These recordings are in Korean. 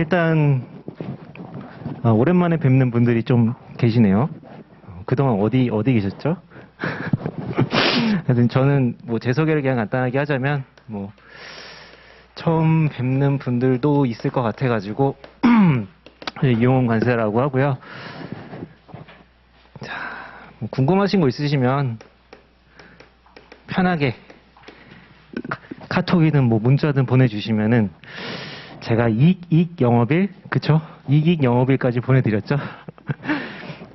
일단 오랜만에 뵙는 분들이 좀 계시네요. 그동안 어디 계셨죠? 하여튼 저는 뭐 제 소개를 그냥 간단하게 하자면 뭐 처음 뵙는 분들도 있을 것 같아가지고 이용훈 관세라고 하고요. 자, 뭐 궁금하신 거 있으시면 편하게 카톡이든 뭐 문자든 보내주시면은 제가 이익 영업일, 그쵸? 이익 영업일까지 보내드렸죠?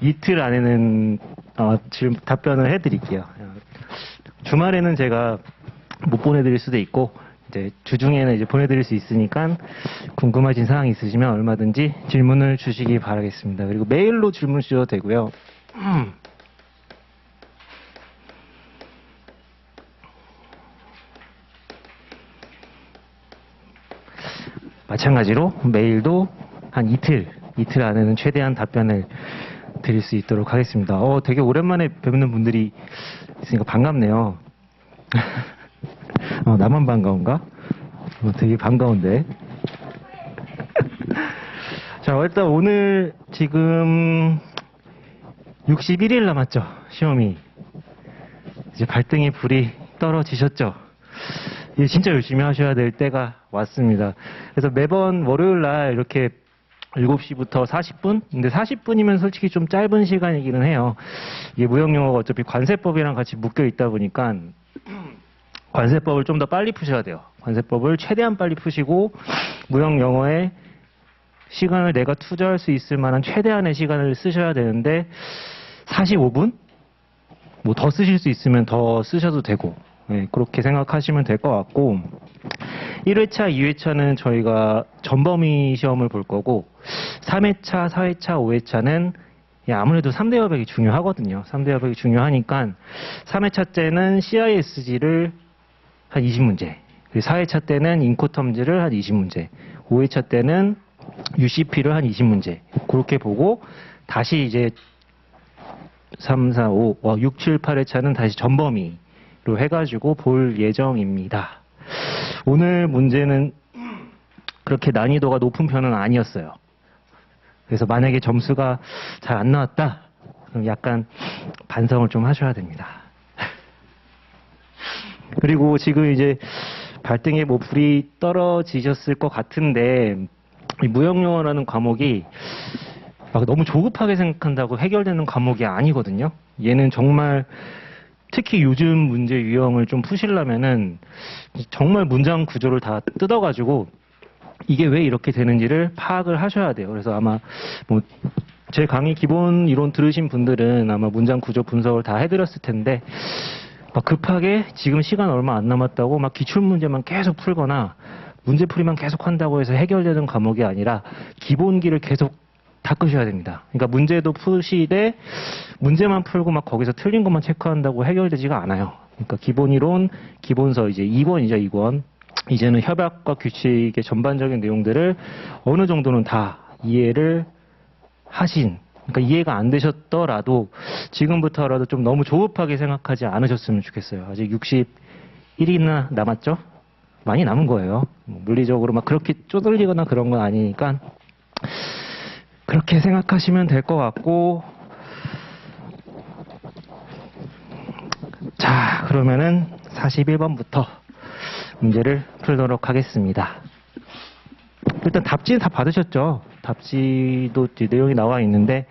이틀 안에는 지금 답변을 해드릴게요. 주말에는 제가 못 보내드릴 수도 있고 이제 주중에는 이제 보내드릴 수 있으니까 궁금하신 사항 있으시면 얼마든지 질문을 주시기 바라겠습니다. 그리고 메일로 질문 주셔도 되고요. 마찬가지로 메일도 한 이틀 안에는 최대한 답변을 드릴 수 있도록 하겠습니다. 되게 오랜만에 뵙는 분들이 있으니까 반갑네요. 나만 반가운가? 되게 반가운데. 자, 일단 오늘 지금 61일 남았죠, 시험이. 이제 발등에 불이 떨어지셨죠? 이제 진짜 열심히 하셔야 될 때가 왔습니다. 그래서 매번 월요일 날 이렇게 7시부터 40분? 근데 40분이면 솔직히 좀 짧은 시간이기는 해요. 이게 무형영어가 어차피 관세법이랑 같이 묶여 있다 보니까 관세법을 좀 더 빨리 푸셔야 돼요. 관세법을 최대한 빨리 푸시고 무형영어에 시간을 내가 투자할 수 있을 만한 최대한의 시간을 쓰셔야 되는데 45분? 뭐 더 쓰실 수 있으면 더 쓰셔도 되고 네, 그렇게 생각하시면 될 것 같고 1회차, 2회차는 저희가 전범위 시험을 볼 거고 3회차, 4회차, 5회차는 아무래도 3대 여백이 중요하거든요. 3대 여백이 중요하니까 3회차 때는 CISG를 한 20문제, 4회차 때는 인코텀즈를 한 20문제, 5회차 때는 UCP를 한 20문제 그렇게 보고 다시 이제 3, 4, 5, 6, 7, 8회차는 다시 전범위로 해가지고 볼 예정입니다. 오늘 문제는 그렇게 난이도가 높은 편은 아니었어요. 그래서 만약에 점수가 잘 안 나왔다, 그럼 약간 반성을 좀 하셔야 됩니다. 그리고 지금 이제 발등에 뭐 불이 떨어지셨을 것 같은데 이 무형영어라는 과목이 막 너무 조급하게 생각한다고 해결되는 과목이 아니거든요. 얘는 정말 특히 요즘 문제 유형을 좀 푸시려면은 정말 문장 구조를 다 뜯어가지고 이게 왜 이렇게 되는지를 파악을 하셔야 돼요. 그래서 아마 뭐 제 강의 기본 이론 들으신 분들은 아마 문장 구조 분석을 다 해드렸을 텐데 막 급하게 지금 시간 얼마 안 남았다고 막 기출문제만 계속 풀거나 문제풀이만 계속 한다고 해서 해결되는 과목이 아니라 기본기를 계속 닦으셔야 됩니다. 그러니까 문제도 푸시되 문제만 풀고 막 거기서 틀린 것만 체크한다고 해결되지가 않아요. 그러니까 기본 이론, 기본서 이제 2권이죠, 2권. 이제는 협약과 규칙의 전반적인 내용들을 어느 정도는 다 이해를 하신, 그러니까 이해가 안 되셨더라도 지금부터라도 좀 너무 조급하게 생각하지 않으셨으면 좋겠어요. 아직 61일이나 남았죠? 많이 남은 거예요. 뭐 물리적으로 막 그렇게 쪼들리거나 그런 건 아니니까 그렇게 생각하시면 될 것 같고, 자, 그러면은 41번부터 문제를 풀도록 하겠습니다. 일단 답지는 다 받으셨죠? 답지도 내용이 나와 있는데,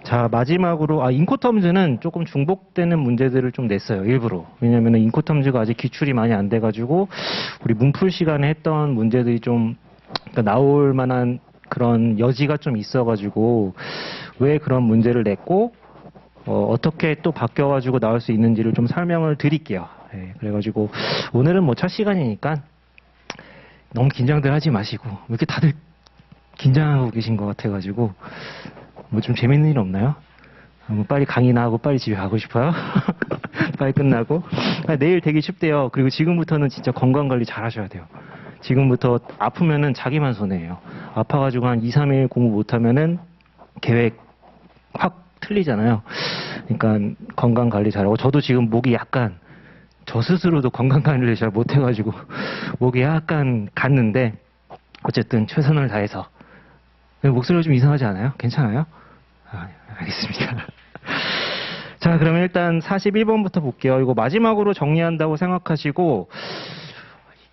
자, 마지막으로, 인코텀즈는 조금 중복되는 문제들을 좀 냈어요, 일부러. 왜냐면은 인코텀즈가 아직 기출이 많이 안 돼가지고, 우리 문풀 시간에 했던 문제들이 좀, 그러니까 나올 만한 그런 여지가 좀 있어가지고, 왜 그런 문제를 냈고, 어떻게 또 바뀌어가지고 나올 수 있는지를 좀 설명을 드릴게요. 예, 그래가지고, 오늘은 뭐 첫 시간이니까, 너무 긴장들 하지 마시고, 왜 이렇게 다들 긴장하고 계신 것 같아가지고, 뭐 좀 재밌는 일 없나요? 뭐 빨리 강의나 하고 빨리 집에 가고 싶어요? 빨리 끝나고. 내일 되게 쉽대요. 그리고 지금부터는 진짜 건강관리 잘 하셔야 돼요. 지금부터 아프면은 자기만 손해예요. 아파가지고 한 2, 3일 공부 못하면은 계획 확 틀리잖아요. 그러니까 건강관리 잘하고, 저도 지금 목이 약간, 저 스스로도 건강관리를 잘 못해가지고 목이 약간 갔는데 어쨌든 최선을 다해서 목소리가 좀 이상하지 않아요? 괜찮아요? 알겠습니다. 자, 그러면 일단 41번부터 볼게요. 이거 마지막으로 정리한다고 생각하시고,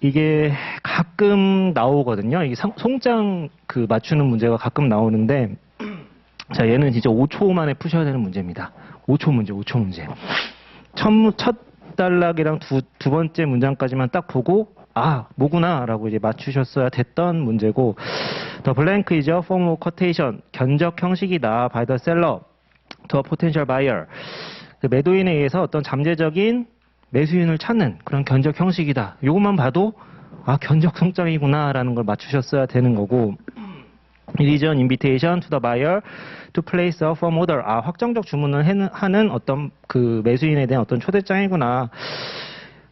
이게 가끔 나오거든요. 이게 송장 그 맞추는 문제가 가끔 나오는데, 자, 얘는 진짜 5초 만에 푸셔야 되는 문제입니다. 5초 문제, 5초 문제. 첫 단락이랑 두 번째 문장까지만 딱 보고, 아, 뭐구나, 라고 이제 맞추셨어야 됐던 문제고, The blank is a form of quotation. 견적 형식이다. By the seller to a potential buyer. 매도인에 의해서 어떤 잠재적인 매수인을 찾는 그런 견적 형식이다. 이것만 봐도, 아, 견적 송장이구나, 라는 걸 맞추셨어야 되는 거고, It is an invitation to the buyer to place a firm order. 아, 확정적 주문을 하는 어떤 그 매수인에 대한 어떤 초대장이구나.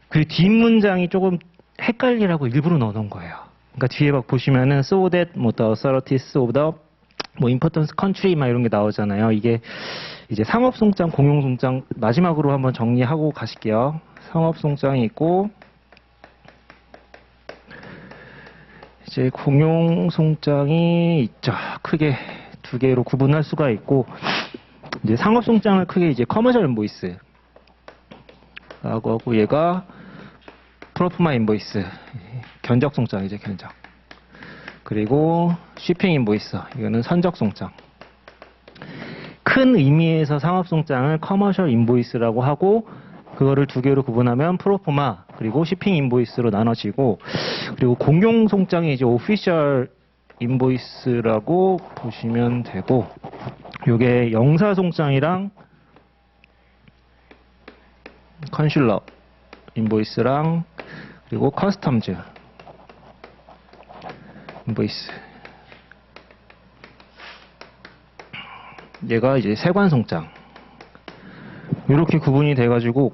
그리고 뒷문장이 조금 헷갈리라고 일부러 넣어놓은 거예요. 그러니까 뒤에 막 보시면은 so that 뭐 the authorities of the 뭐 important country 막 이런 게 나오잖아요. 이게 이제 상업송장, 공용송장 마지막으로 한번 정리하고 가실게요. 상업송장이 있고 이제 공용송장이 있죠. 크게 두 개로 구분할 수가 있고 이제 상업송장을 크게 이제 커머셜 인보이스 라고 하고 얘가 프로포마 인보이스 견적송장이죠. 견적. 그리고 쉬핑 인보이스 이거는 선적송장. 큰 의미에서 상업송장을 커머셜 인보이스라고 하고 그거를 두 개로 구분하면 프로포마 그리고 쉬핑 인보이스로 나눠지고 그리고 공용송장이 이제 오피셜 인보이스라고 보시면 되고 요게 영사송장이랑 컨슐러 인보이스랑 그리고 커스텀즈 인보이스 얘가 이제 세관송장 이렇게 구분이 돼가지고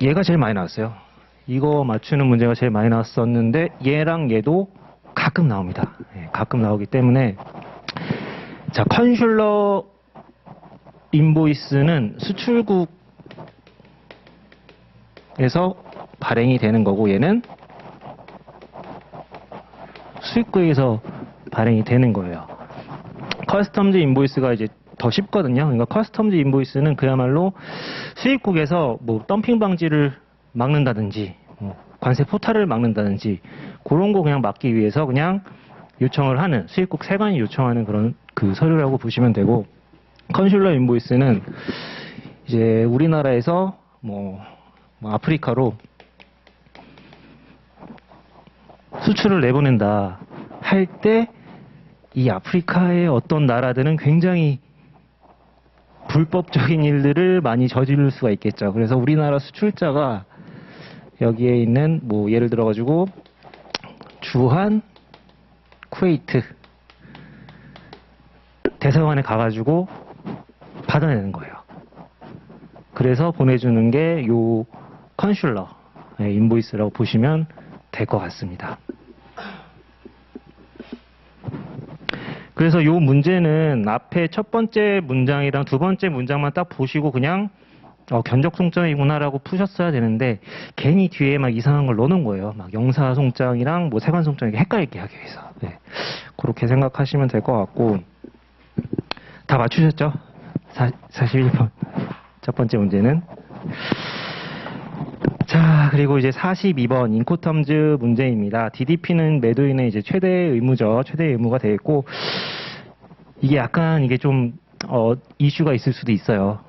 얘가 제일 많이 나왔어요. 이거 맞추는 문제가 제일 많이 나왔었는데 얘랑 얘도 가끔 나옵니다. 가끔 나오기 때문에 자 컨슐러 인보이스는 수출국에서 발행이 되는 거고 얘는 수입국에서 발행이 되는 거예요. 커스텀즈 인보이스가 이제 더 쉽거든요. 그러니까 커스텀즈 인보이스는 그야말로 수입국에서 뭐 덤핑 방지를 막는다든지 관세 포탈을 막는다든지 그런 거 그냥 막기 위해서 그냥 요청을 하는 수입국 세관이 요청하는 그런 그 서류라고 보시면 되고 컨슐러 인보이스는 이제 우리나라에서 뭐 아프리카로 수출을 내보낸다 할 때 이 아프리카의 어떤 나라들은 굉장히 불법적인 일들을 많이 저지를 수가 있겠죠. 그래서 우리나라 수출자가 여기에 있는 뭐 예를 들어 가지고 주한, 쿠웨이트 대사관에 가가지고 받아내는 거예요. 그래서 보내주는 게 요 컨슐러 인보이스라고 보시면 될 것 같습니다. 그래서 요 문제는 앞에 첫 번째 문장이랑 두 번째 문장만 딱 보시고 그냥 견적송장이구나라고 푸셨어야 되는데 괜히 뒤에 막 이상한 걸 넣어놓은 거예요. 막 영사송장이랑 뭐 세관송장 헷갈리게 하기 위해서. 네. 그렇게 생각하시면 될 것 같고 다 맞추셨죠? 41번 첫 번째 문제는 자 그리고 이제 42번 인코텀즈 문제입니다. DDP는 매도인의 이제 최대 의무죠. 최대 의무가 되어 있고 이게 약간 이게 좀 이슈가 있을 수도 있어요.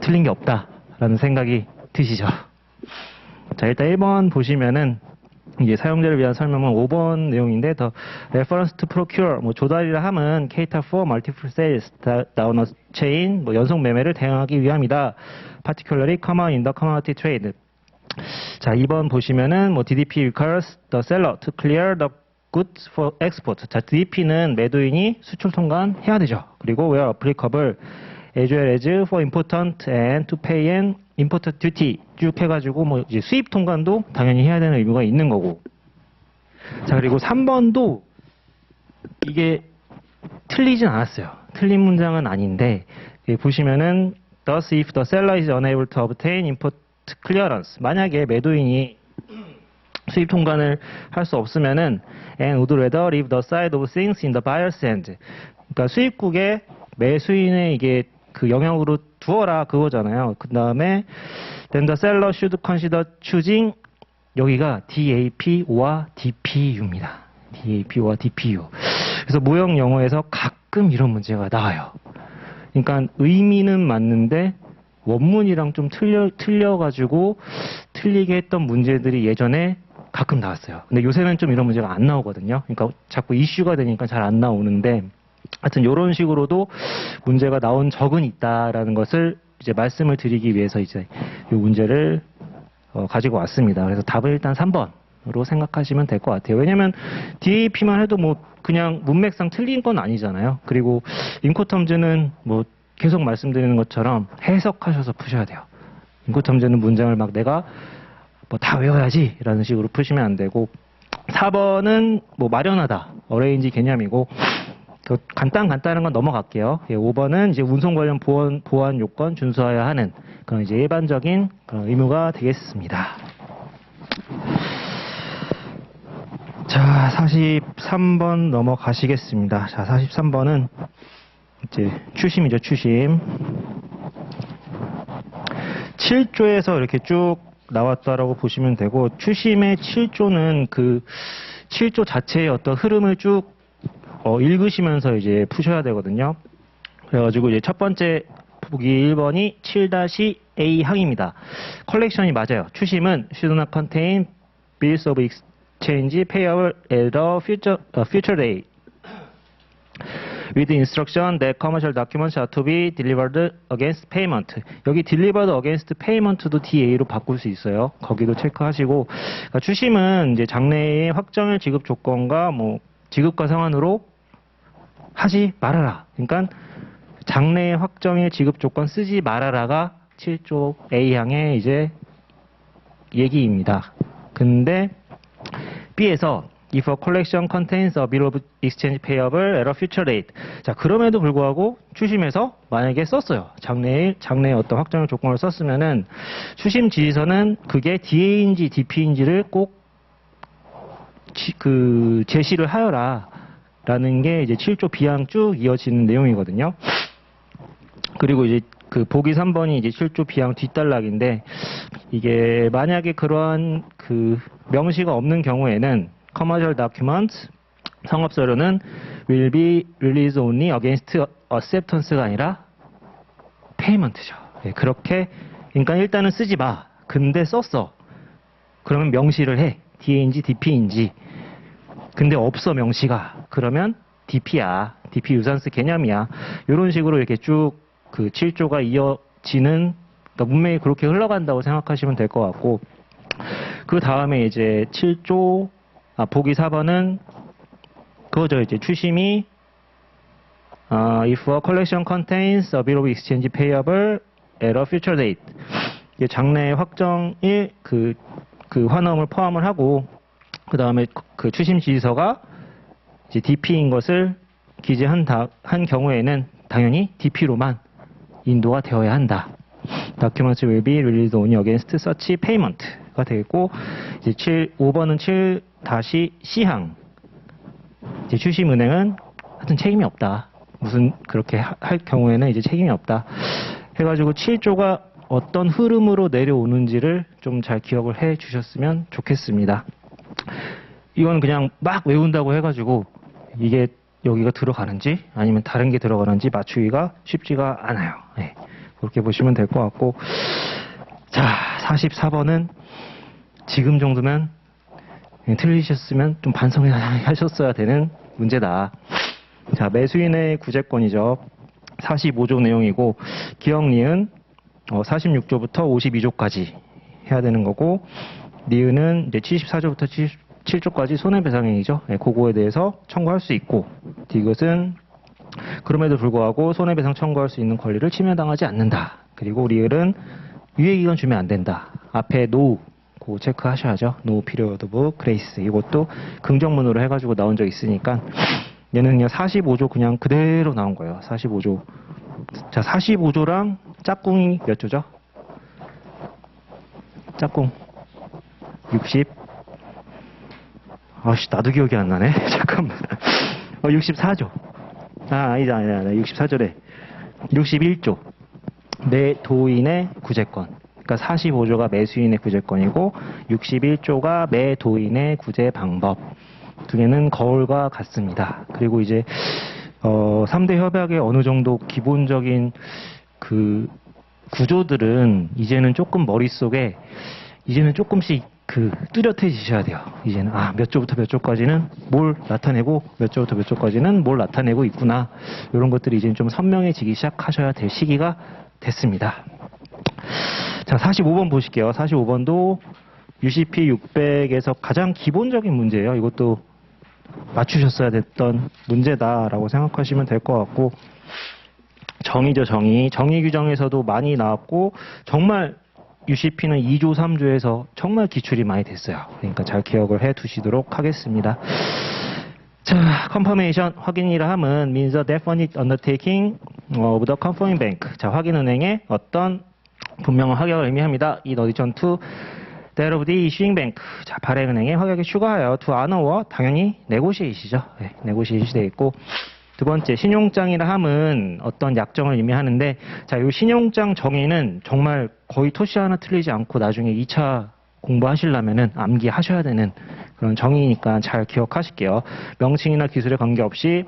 틀린 게 없다라는 생각이 드시죠. 자 일단 1번 보시면은 이제 사용자를 위한 설명은 5번 내용인데 더 reference to procure 뭐 조달이라 함은 cater for multiple sales down a chain 뭐 연속 매매를 대응하기 위함이다. particularly common in the commodity trade. 자 2번 보시면은 뭐 DDP requires the seller to clear the goods for export. 자 DDP는 매도인이 수출 통관해야 되죠. 그리고 where applicable as well as for important and to pay an import duty 쭉 해가지고 뭐 이제 수입 통관도 당연히 해야 되는 의무가 있는 거고. 자 그리고 3번도 이게 틀리진 않았어요. 틀린 문장은 아닌데 보시면은 thus if the seller is unable to obtain import clearance 만약에 매도인이 수입 통관을 할 수 없으면은 and would rather leave the side of things in the buyer's hand. 그러니까 수입국에 매수인의 이게 그 영역으로 두어라 그거잖아요. 그 다음에 then the seller should consider choosing 여기가 DAP와 DPU입니다. DAP와 DPU. 그래서 모형 영어에서 가끔 이런 문제가 나와요. 그러니까 의미는 맞는데 원문이랑 좀 틀려가지고 틀리게 했던 문제들이 예전에 가끔 나왔어요. 근데 요새는 좀 이런 문제가 안 나오거든요. 그러니까 자꾸 이슈가 되니까 잘 안 나오는데 하여튼 이런 식으로도 문제가 나온 적은 있다라는 것을 이제 말씀을 드리기 위해서 이제 이 문제를 가지고 왔습니다. 그래서 답은 일단 3번으로 생각하시면 될 것 같아요. 왜냐면 DAP만 해도 뭐 그냥 문맥상 틀린 건 아니잖아요. 그리고 인코텀즈는 뭐 계속 말씀드리는 것처럼 해석하셔서 푸셔야 돼요. 인코텀즈는 문장을 막 내가 뭐 다 외워야지 라는 식으로 푸시면 안 되고 4번은 뭐 마련하다 어레인지 개념이고 간단한 건 넘어갈게요. 5번은 이제 운송 관련 보안 요건 준수해야 하는 그런 이제 일반적인 그런 의무가 되겠습니다. 자, 43번 넘어가시겠습니다. 자, 43번은 이제 추심이죠, 추심. 7조에서 이렇게 쭉 나왔다라고 보시면 되고, 추심의 7조는 그 7조 자체의 어떤 흐름을 쭉 읽으시면서 이제 푸셔야 되거든요. 그래가지고 이제 첫 번째 보기 1번이 7-A 항입니다. 컬렉션이 맞아요. 추심은 should not contain bills of exchange payable at a future date. With instruction that commercial documents are to be delivered against payment. 여기 delivered against payment도 DA로 바꿀 수 있어요. 거기도 체크하시고. 그러니까 추심은 이제 장래의 확정일 지급 조건과 뭐 지급과 상환으로 하지 말아라. 그러니까 장래의 확정일 지급 조건 쓰지 말아라가 7조 A항의 이제 얘기입니다. 근데 B에서 If a collection contains a bill of exchange payable at a future date. 자, 그럼에도 불구하고 추심에서 만약에 썼어요. 장래의 어떤 확정일 조건을 썼으면은 추심 지시서는 그게 DA인지 DP인지를 꼭 제시를 하여라. 라는 게 이제 7조 B항 쭉 이어지는 내용이거든요. 그리고 이제 그 보기 3번이 이제 7조 B항 뒷단락인데 이게 만약에 그러한 그 명시가 없는 경우에는 commercial documents 상업서류는 will be released only against acceptance가 아니라 payment죠. 네, 그렇게 그러니까 일단은 쓰지 마. 근데 썼어. 그러면 명시를 해. DA인지 DP인지. 근데 없어 명시가. 그러면 DP야. DP 유산스 개념이야. 이런 식으로 이렇게 쭉 그 7조가 이어지는 그러니까 문맥이 그렇게 흘러간다고 생각하시면 될 것 같고 그 다음에 이제 7조 보기 4번은 그거죠. 이제 추심이 if a collection contains a bill of exchange payable at a future date. 장래 확정일 그 환원을 포함을 하고 그 다음에 그 추심 지시서가 이제 DP인 것을 기재한 한 경우에는 당연히 DP로만 인도가 되어야 한다. Documents will be released only against such payment가 되겠고 이제 5번은 7-C항. 이제 추심은행은 하여튼 책임이 없다. 무슨 그렇게 할 경우에는 이제 책임이 없다. 해가지고 7조가 어떤 흐름으로 내려오는지를 좀 잘 기억을 해 주셨으면 좋겠습니다. 이건 그냥 막 외운다고 해가지고 이게 여기가 들어가는지 아니면 다른 게 들어가는지 맞추기가 쉽지가 않아요. 네, 그렇게 보시면 될 것 같고 자 44번은 지금 정도면 틀리셨으면 좀 반성하셨어야 되는 문제다. 자 매수인의 구제권이죠. 45조 내용이고 기억 니은 46조부터 52조까지 해야 되는 거고 니은은 이제 74조부터 77조까지 손해배상행위죠. 네, 그거에 대해서 청구할 수 있고 디귿은 그럼에도 불구하고 손해배상 청구할 수 있는 권리를 침해당하지 않는다. 그리고 리을은 유예기간 주면 안 된다. 앞에 no 그거 체크하셔야죠. no period of grace 이것도 긍정문으로 해가지고 나온 적 있으니까 얘는 그냥 45조 그냥 그대로 나온 거예요. 45조. 자 45조랑 짝꿍이 몇 조죠? 짝꿍 60 아씨, 나도 기억이 안 나네. 잠깐만. 64조. 아니다. 64조래. 61조. 매도인의 구제권. 그러니까 45조가 매수인의 구제권이고 61조가 매도인의 구제 방법. 두 개는 거울과 같습니다. 그리고 이제 3대 협약의 어느 정도 기본적인 그 구조들은 이제는 조금 머릿속에 이제는 조금씩 뚜렷해지셔야 돼요. 이제는 몇 조부터 몇 조까지는 뭘 나타내고 몇 조부터 몇 조까지는 뭘 나타내고 있구나. 이런 것들이 이제는 좀 선명해지기 시작하셔야 될 시기가 됐습니다. 자, 45번 보실게요. 45번도 UCP 600에서 가장 기본적인 문제예요. 이것도 맞추셨어야 됐던 문제다라고 생각하시면 될 것 같고, 정의죠, 정의. 정의 규정에서도 많이 나왔고, 정말 UCP는 2조, 3조에서 정말 기출이 많이 됐어요. 그러니까 잘 기억을 해 두시도록 하겠습니다. 자, confirmation, 확인이라 함은 means the definite undertaking of the confirming bank. 자, 확인은행의 어떤 분명한 확약을 의미합니다. in addition to that of the issuing bank. 자, 발행은행의 확약에 추가하여 to honor, 당연히 negotiate이죠. 네, negotiate이 되어 있고, 두 번째, 신용장이라 함은 어떤 약정을 의미하는데, 자, 이 신용장 정의는 정말 거의 토시 하나 틀리지 않고 나중에 2차 공부하시려면은 암기하셔야 되는 그런 정의니까 잘 기억하실게요. 명칭이나 기술에 관계없이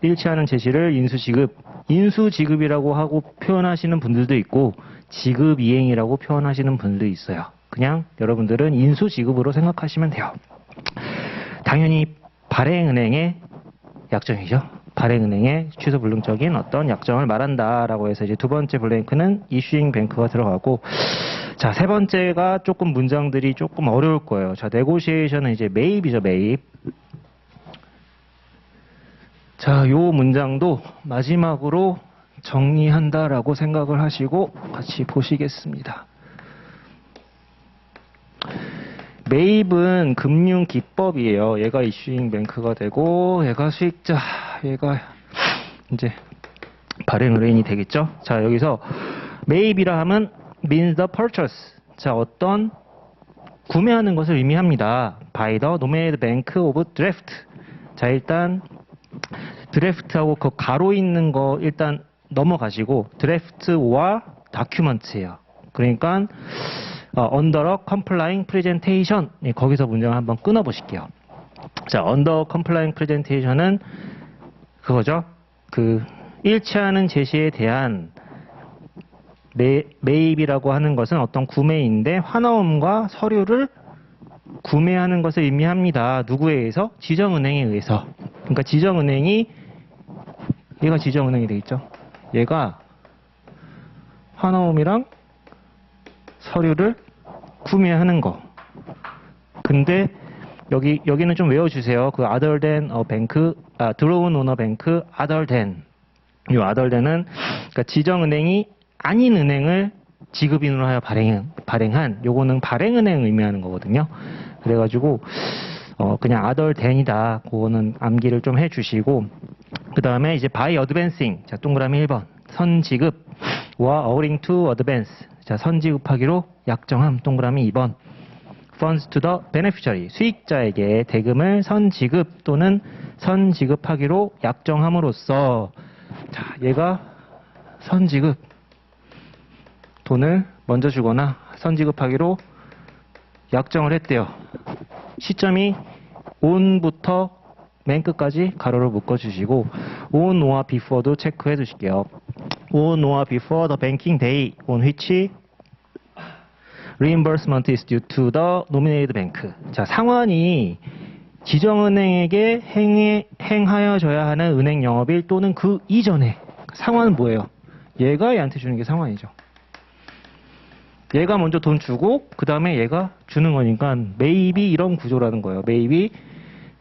일치하는 제시를 인수지급, 인수지급이라고 하고 표현하시는 분들도 있고, 지급이행이라고 표현하시는 분들도 있어요. 그냥 여러분들은 인수지급으로 생각하시면 돼요. 당연히 발행은행의 약정이죠. 발행은행의 취소불능적인 어떤 약정을 말한다라고 해서 이제 두 번째 블랭크는 이슈잉 뱅크가 들어가고, 자, 세 번째가 조금 문장들이 조금 어려울 거예요. 자, 네고시에이션은 이제 매입이죠, 매입. 자, 요 문장도 마지막으로 정리한다라고 생각을 하시고 같이 보시겠습니다. 매입은 금융 기법이에요. 얘가 이슈잉 뱅크가 되고, 얘가 수익자, 얘가 이제 발행의뢰인이 되겠죠. 자, 여기서 매입이라 하면 means the purchase. 자, 어떤 구매하는 것을 의미합니다. by the nominated bank of draft. 자, 일단 드래프트하고 그 가로 있는 거 일단 넘어가시고 드래프트와 다큐먼트예요. 그러니까 under a complying presentation. 네, 거기서 문장을 한번 끊어 보실게요. 자, under complying presentation은 그거죠. 일치하는 제시에 대한 매입이라고 하는 것은 어떤 구매인데 환화음과 서류를 구매하는 것을 의미합니다. 누구에 의해서? 지정은행에 의해서. 그러니까 지정은행이, 얘가 지정은행이 되겠죠. 얘가 환화음이랑 서류를 구매하는 거. 근데 여기는 좀 외워주세요. other than a bank, drawn on a bank, other than. 이 other than은 그러니까 지정은행이 아닌 은행을 지급인으로 하여 발행한, 요거는 발행은행 의미하는 거거든요. 그래가지고 그냥 other than이다. 그거는 암기를 좀 해주시고, 그 다음에 이제 by advancing. 자, 동그라미 1번. 선지급와 owing to advance. 자, 선지급하기로 약정함. 동그라미 2번. funds to the beneficiary. 수익자에게 대금을 선지급 또는 선지급하기로 약정함으로써, 자, 얘가 선지급. 돈을 먼저 주거나 선지급하기로 약정을 했대요. 시점이 on부터 맨 끝까지 가로를 묶어주시고, on or before도 체크해 주실게요. on or before the banking day on which reimbursement is due to the nominated bank. 자, 상환이 지정은행에게 행하여져야 하는 은행 영업일 또는 그 이전에. 상환은 뭐예요? 얘가 얘한테 주는 게 상환이죠. 얘가 먼저 돈 주고 그 다음에 얘가 주는 거니까 매입이 이런 구조라는 거예요. 매입이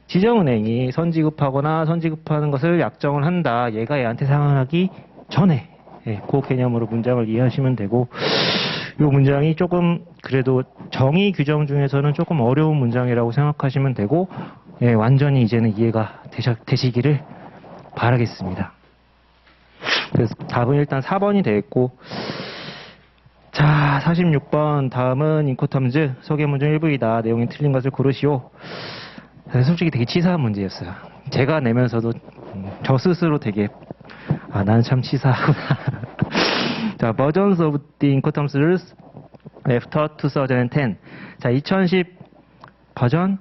지정은행이 선지급하거나 선지급하는 것을 약정을 한다. 얘가 얘한테 상환하기 전에. 예, 그 개념으로 문장을 이해하시면 되고, 이 문장이 조금 그래도 정의 규정 중에서는 조금 어려운 문장이라고 생각하시면 되고, 예, 완전히 이제는 이해가 되시기를 바라겠습니다. 그래서 답은 일단 4번이 되겠고, 자, 46번 다음은 인코텀즈 소개문장 1부이다. 내용이 틀린 것을 고르시오. 사실 솔직히 되게 치사한 문제였어요. 제가 내면서도 저 스스로 되게 나는 참 치사하구나. 자, versions of the incoterms rules after 2010. 자, 2010 버전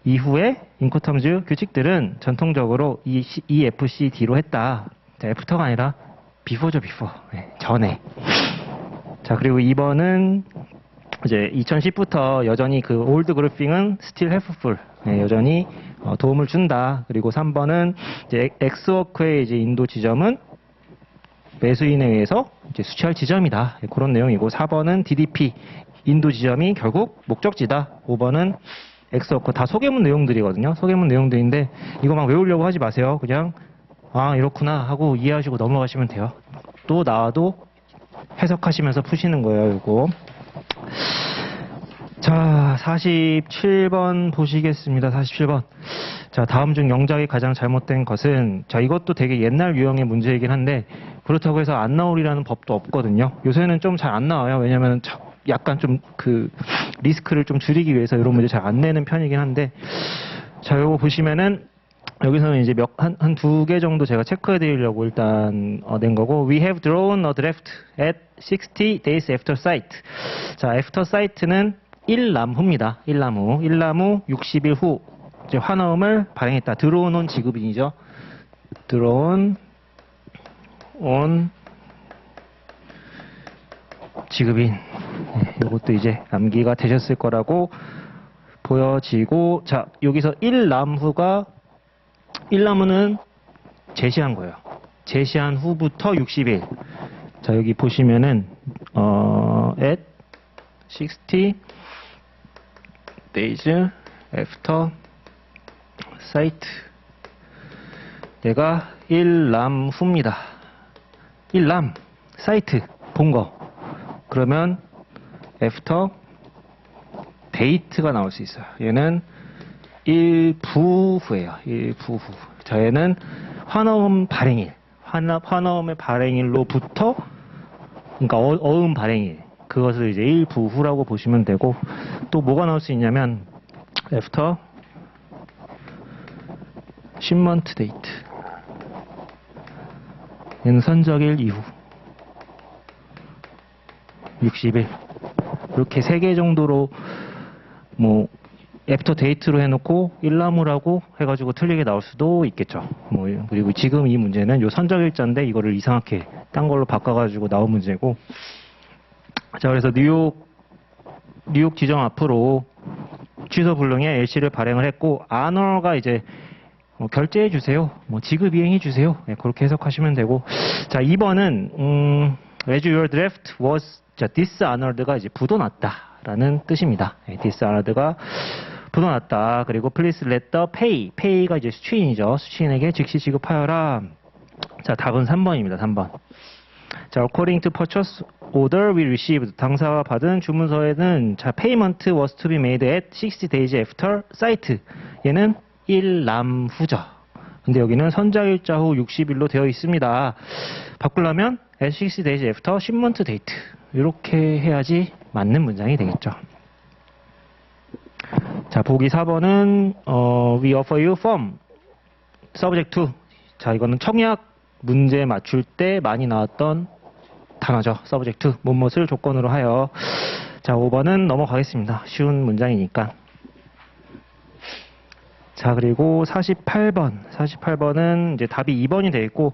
이후에 인코텀즈 규칙들은 전통적으로 EFCD로 했다. 자, 애프터가 아니라 비포죠, 비포. 네, 전에. 자, 그리고 2번은 이제 2010부터 여전히 그 올드 그룹핑은 still helpful. 네, 여전히 도움을 준다. 그리고 3번은 이제 엑스워크의 이제 인도 지점은 매수인에 의해서 이제 수취할 지점이다. 네, 그런 내용이고 4번은 DDP 인도 지점이 결국 목적지다. 5번은 엑스워크 다 소개문 내용들이거든요. 소개문 내용들인데 이거 막 외우려고 하지 마세요. 그냥 이렇구나 하고 이해하시고 넘어가시면 돼요. 또 나와도 해석하시면서 푸시는 거예요. 이거. 자, 47번 보시겠습니다. 47번. 자, 다음 중 영작이 가장 잘못된 것은, 자, 이것도 되게 옛날 유형의 문제이긴 한데 그렇다고 해서 안 나오리라는 법도 없거든요. 요새는 좀 잘 안 나와요. 왜냐면 약간 좀 그 리스크를 좀 줄이기 위해서 이런 문제 잘 안 내는 편이긴 한데, 자, 요거 보시면은 여기서는 이제 한 두 개 정도 제가 체크해 드리려고 일단 낸 거고, we have drawn a draft at 60 days after sight. 자, after sight는 1남 후입니다. 1남 후. 1남 후 60일 후 이제 환어음을 발행했다. drawn on 지급인이죠. drawn on 지급인. 이것도 이제 암기가 되셨을 거라고 보여지고, 자, 여기서 1남 후는 제시한 거예요. 제시한 후부터 60일. 자, 여기 보시면은 at 60 days after sight. 얘가 1남 후입니다. 1남 사이트 본 거. 그러면 after date가 나올 수 있어요. 얘는 1부 후예요. 1부 후. 자, 얘는 환어음 발행일. 환어음의 발행일로부터, 그러니까 어음 발행일. 그것을 이제 1부 후라고 보시면 되고, 또 뭐가 나올 수 있냐면 after shipment date. 얘는 선적일 이후 60일. 이렇게 3개 정도로 뭐 애프터 데이트로 해놓고 1나무라고 해가지고 틀리게 나올 수도 있겠죠. 그리고 지금 이 문제는 요 선적일자인데 이거를 이상하게 딴 걸로 바꿔가지고 나온 문제고. 자, 그래서 뉴욕 지점 앞으로 취소 불능에 LC를 발행을 했고, 아너가 이제 결제해 주세요, 지급 이행해 주세요. 네, 그렇게 해석하시면 되고. 자, 2번은 as your draft was, 자, dishonored가 이제 부도났다라는 뜻입니다. 네, dishonored가 부도났다. 그리고 please let the pay가 이제 수취인이죠. 수취인에게 즉시 지급하여라. 자, 답은 3번입니다. 3번. 자, according to purchase order we received. 당사가 받은 주문서에는, 자, payment was to be made at 60 days after sight. 얘는 1남 후죠. 근데 여기는 선작일자 후 60일로 되어 있습니다. 바꾸려면 at 60 days after shipment date. 이렇게 해야지 맞는 문장이 되겠죠. 자, 보기 4번은 we offer you form subject to. 자, 이거는 청약 문제 맞출 때 많이 나왔던 단어죠. subject to, 무엇을 조건으로 하여. 자, 5번은 넘어가겠습니다. 쉬운 문장이니까. 자, 그리고 48번은 이제 답이 2번이 되어 있고,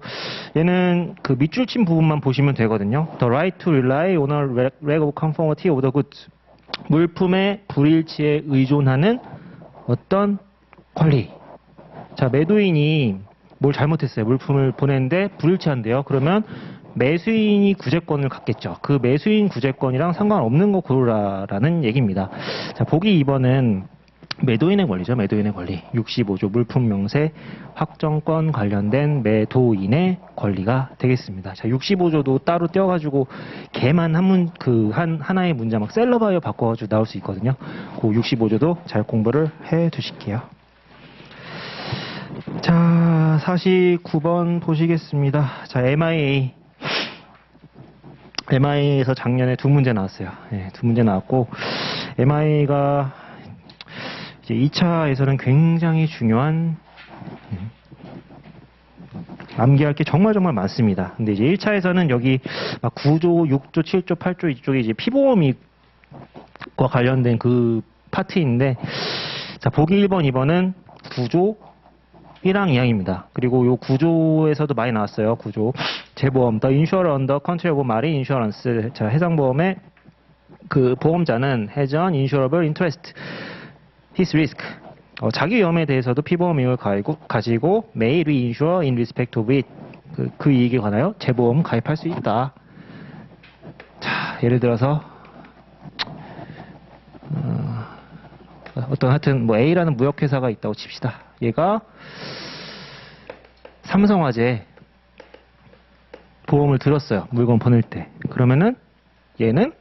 얘는 그 밑줄 친 부분만 보시면 되거든요. The right to rely on a leg of conformity of the goods. 물품의 불일치에 의존하는 어떤 권리. 자, 매도인이 뭘 잘못했어요. 물품을 보냈는데 불일치한대요. 그러면 매수인이 구제권을 갖겠죠. 그 매수인 구제권이랑 상관없는 거 고르라라는 얘기입니다. 자, 보기 2번은 매도인의 권리죠. 매도인의 권리. 65조 물품 명세 확정권 관련된 매도인의 권리가 되겠습니다. 자, 65조도 따로 떼어가지고 걔만 하나의 문장 막 셀러바이어 바꿔가지고 나올 수 있거든요. 그 65조도 잘 공부를 해 두실게요. 자, 49번 보시겠습니다. 자, MIA에서 작년에 2문제 나왔어요. 네, 2문제 나왔고, MIA가 이제 2차에서는 굉장히 중요한 암기할 게 정말 많습니다. 근데 이제 1차에서는 여기 9조, 6조, 7조, 8조 이쪽에 이제 피보험이익과 관련된 그 파트인데, 자, 보기 1번, 2번은 구조 1항 2항입니다. 그리고 요 구조에서도 많이 나왔어요. 구조. 재보험, the insurer under control of marine insurance. 자, 해상보험의 그 보험자는 has an insurable interest, his risk. 자기 위험에 대해서도 피보험이익을 가지고 may reinsure in respect of it. 그 이익에 관하여 재보험 가입할 수 있다. 자, 예를 들어서 어떤 하여튼 뭐 A라는 무역회사가 있다고 칩시다. 얘가 삼성화재 보험을 들었어요. 물건 보낼 때. 그러면은 얘는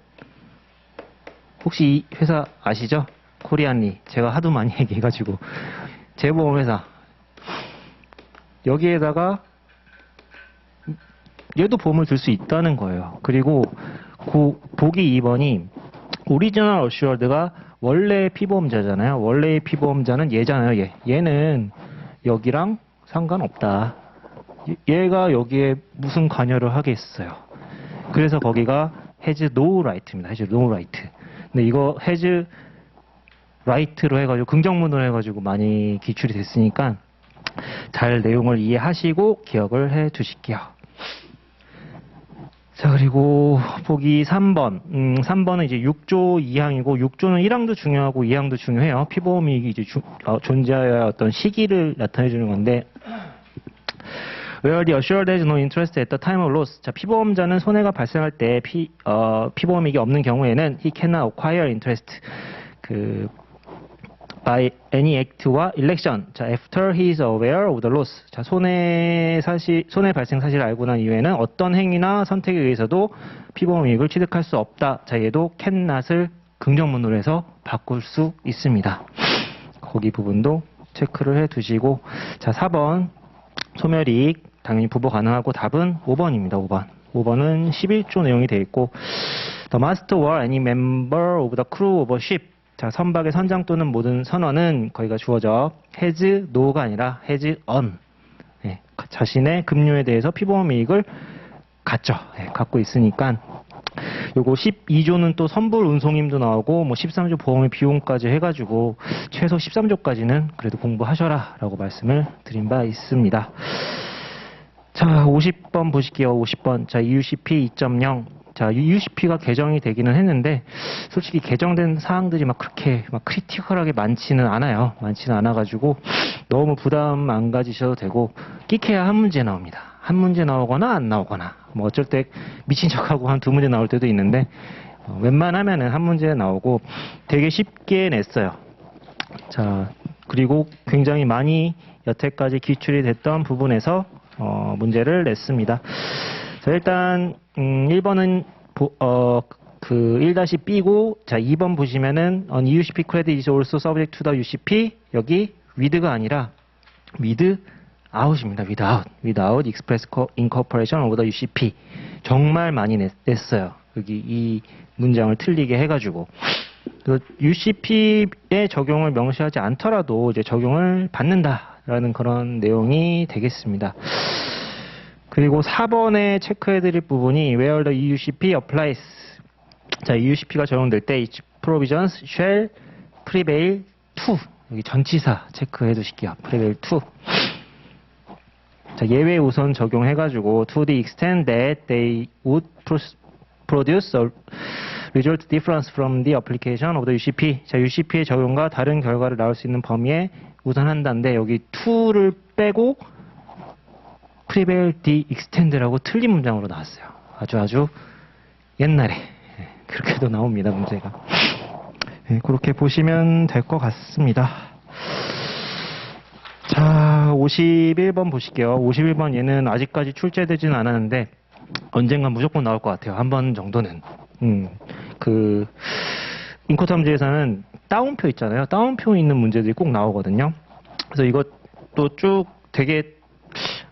혹시 이 회사 아시죠? 코리안리. 제가 하도 많이 얘기해가지고 재보험회사. 여기에다가 얘도 보험을 들 수 있다는 거예요. 그리고 보기 2번이 오리지널 어슈어드가 원래 피보험자잖아요. 원래의 피보험자는 얘잖아요. 얘는 여기랑 상관없다. 얘가 여기에 무슨 관여를 하겠어요. 그래서 거기가 has no right입니다. has no right. 근데 이거 has right로 해가지고 긍정문으로 해가지고 많이 기출이 됐으니까 잘 내용을 이해하시고 기억을 해 두실게요. 자, 그리고 보기 3번. 3번은 이제 6조 2항이고 6조는 1항도 중요하고 2항도 중요해요. 피보험이익이 이제 존재하여야 어떤 시기를 나타내 주는 건데, where the assured has no interest at the time of loss. 자, 피보험자는 손해가 발생할 때 피보험이익이 없는 경우에는 he cannot acquire interest. by any act와 election. 자, after he is aware of the loss. 자, 손해 발생 사실을 알고 난 이후에는 어떤 행위나 선택에 의해서도 피보험 이익을 취득할 수 없다. 자, 얘도 cannot을 긍정문으로 해서 바꿀 수 있습니다. 거기 부분도 체크를 해 두시고, 자, 4번 소멸이익 당연히 부보 가능하고 답은 5번입니다. 5번. 5번은 11조 내용이 되어 있고, the master or any member of the crew of a ship. 자, 선박의 선장 또는 모든 선원은 거기가 주어져 has no가 아니라 has on. 네, 자신의 급료에 대해서 피보험 이익을 갖고 있으니까 요거 12조는 또 선불 운송임도 나오고 뭐 13조 보험의 비용까지 해가지고 최소 13조까지는 그래도 공부하셔라 라고 말씀을 드린 바 있습니다. 자, 50번 보실게요. 50번. 자, UCP 2.0. 자, UCP가 개정이 되기는 했는데 솔직히 개정된 사항들이 막 그렇게 막 크리티컬하게 많지는 않아요. 많지는 않아가지고 너무 부담 안 가지셔도 되고, 끼케야 한 문제 나옵니다. 한 문제 나오거나 안 나오거나, 뭐 어쩔 때 미친 척하고 한 두 문제 나올 때도 있는데 웬만하면은 한 문제 나오고 되게 쉽게 냈어요. 자, 그리고 굉장히 많이 여태까지 기출이 됐던 부분에서 문제를 냈습니다. 자, 일단 1번은 그 1-B고, 자, 2번 보시면은 on UCP credit is also subject to the UCP. 여기 with가 아니라 without입니다. without express incorporation of the UCP. 정말 많이 냈어요. 여기 이 문장을 틀리게 해가지고. UCP의 적용을 명시하지 않더라도 이제 적용을 받는다라는 그런 내용이 되겠습니다. 그리고 4번에 체크해드릴 부분이 where the UCP applies. 자, UCP가 적용될 때 each provisions shall prevail to. 여기 전치사 체크해 두실게요. prevail to. 자, 예외 우선 적용해가지고 to the extent that they would produce a result difference from the application of the UCP. 자, UCP의 적용과 다른 결과를 나올 수 있는 범위에 우선한다는데 여기 to를 빼고 prevail the extend라고 틀린 문장으로 나왔어요. 아주 옛날에 그렇게도 나옵니다, 문제가. 네, 그렇게 보시면 될 것 같습니다. 자, 51번 보실게요. 51번 얘는 아직까지 출제되지는 않았는데 언젠간 무조건 나올 것 같아요. 한 번 정도는. 그 인코탐지에서는 따옴표 있잖아요. 따옴표 있는 문제들이 꼭 나오거든요. 그래서 이것도 쭉 되게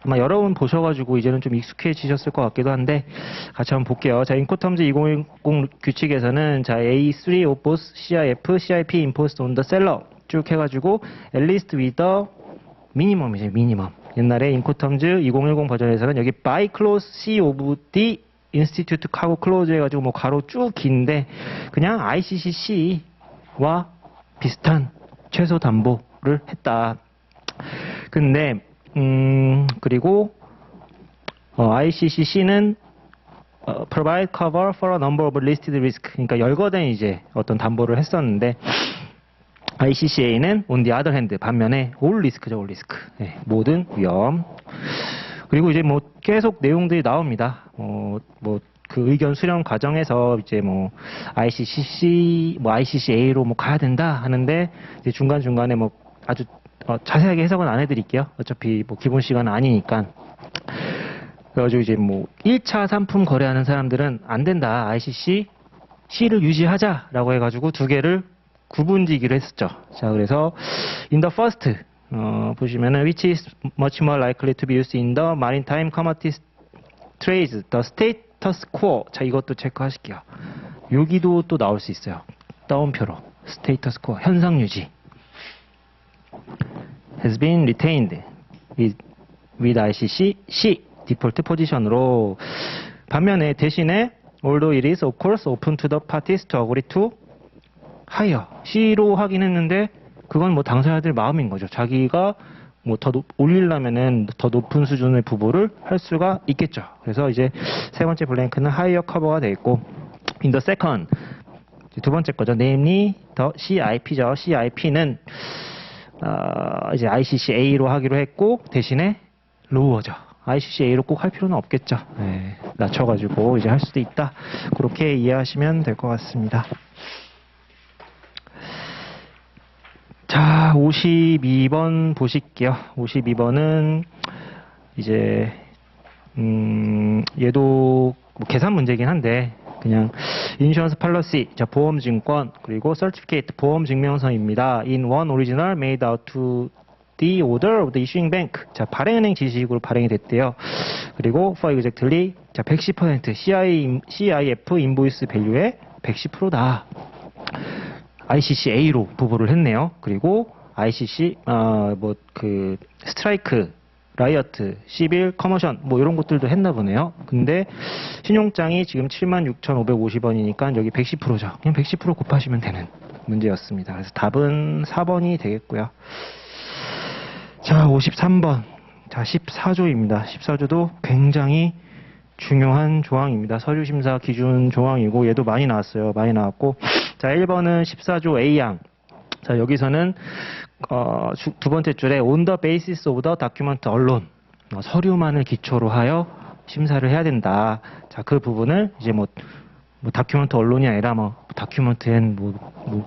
아마 여러분 보셔가지고 이제는 좀 익숙해지셨을 것 같기도 한데 같이 한번 볼게요. 자, 인코텀즈 2010 규칙에서는 자, A3 oppose CIF, CIP imposed on the seller 쭉 해가지고 at least with the minimum이죠, 미니멈. 옛날에 인코텀즈 2010 버전에서는 여기 by clause C of the institute 하고 clause 해가지고 뭐 가로 쭉 긴데 그냥 ICC-C와 비슷한 최소 담보를 했다. 근데 그리고 ICC-C는 provide cover for a number of listed risk. 그러니까 열거된 이제 어떤 담보를 했었는데 ICCA는 on the other hand 반면에 all risk죠, all risk. 네, 모든 위험. 그리고 이제 뭐 계속 내용들이 나옵니다. 그 의견 수렴 과정에서 이제 뭐 ICC, 뭐 ICCA로 뭐 가야 된다 하는데 이제 중간중간에 뭐 아주 자세하게 해석은 안 해드릴게요. 어차피 뭐 기본 시간은 아니니까. 그래가지고 이제 뭐 1차 상품 거래하는 사람들은 안 된다. ICC C를 유지하자라고 해가지고 두 개를 구분지기로 했었죠. 자, 그래서 in the first 보시면은 which is much more likely to be used in the maritime commodity trades, the status quo. 자, 이것도 체크하실게요. 여기도 또 나올 수 있어요. 따옴표로 status quo 현상 유지. has been retained with ICC C 디폴트 포지션으로 반면에 대신에 although it is of course open to the parties to agree to higher C로 하긴 했는데 그건 뭐 당사자들 마음인 거죠. 자기가 뭐 더 올리려면은 더 높은 수준의 부보를 할 수가 있겠죠. 그래서 이제 세 번째 블랭크는 higher 커버가 돼 있고 in the second 두 번째 거죠. namely the CIP죠. CIP는 이제 ICCA로 하기로 했고 대신에 로어죠. ICCA로 꼭 할 필요는 없겠죠. 네, 낮춰가지고 이제 할 수도 있다. 그렇게 이해하시면 될 것 같습니다. 자, 52번 보실게요. 52번은 이제 얘도 뭐 계산 문제긴 한데 그냥 인슈런스 팔러시, 자, 보험 증권, 그리고 certificate, 보험 증명서입니다. In one original made out to the order of the issuing bank. 자, 발행은행 지시식으로 발행이 됐대요. 그리고 for exactly, 자, 110% CIF 인보이스 밸류의 110%다. ICCA로 부보를 했네요. 그리고 ICC, 스트라이크, 라이어트, 시빌, 커머션, 뭐 이런 것들도 했나 보네요. 근데 신용장이 지금 76,550원이니까 여기 110%죠. 그냥 110% 곱하시면 되는 문제였습니다. 그래서 답은 4번이 되겠고요. 자, 53번. 자, 14조입니다. 14조도 굉장히 중요한 조항입니다. 서류심사 기준 조항이고 얘도 많이 나왔어요. 많이 나왔고 자, 1번은 14조 A항. 자, 여기서는 두 번째 줄에 on the basis of the document alone 서류만을 기초로 하여 심사를 해야 된다. 자, 그 부분을 이제 뭐 다큐멘트 언론이 아니라 다큐멘트엔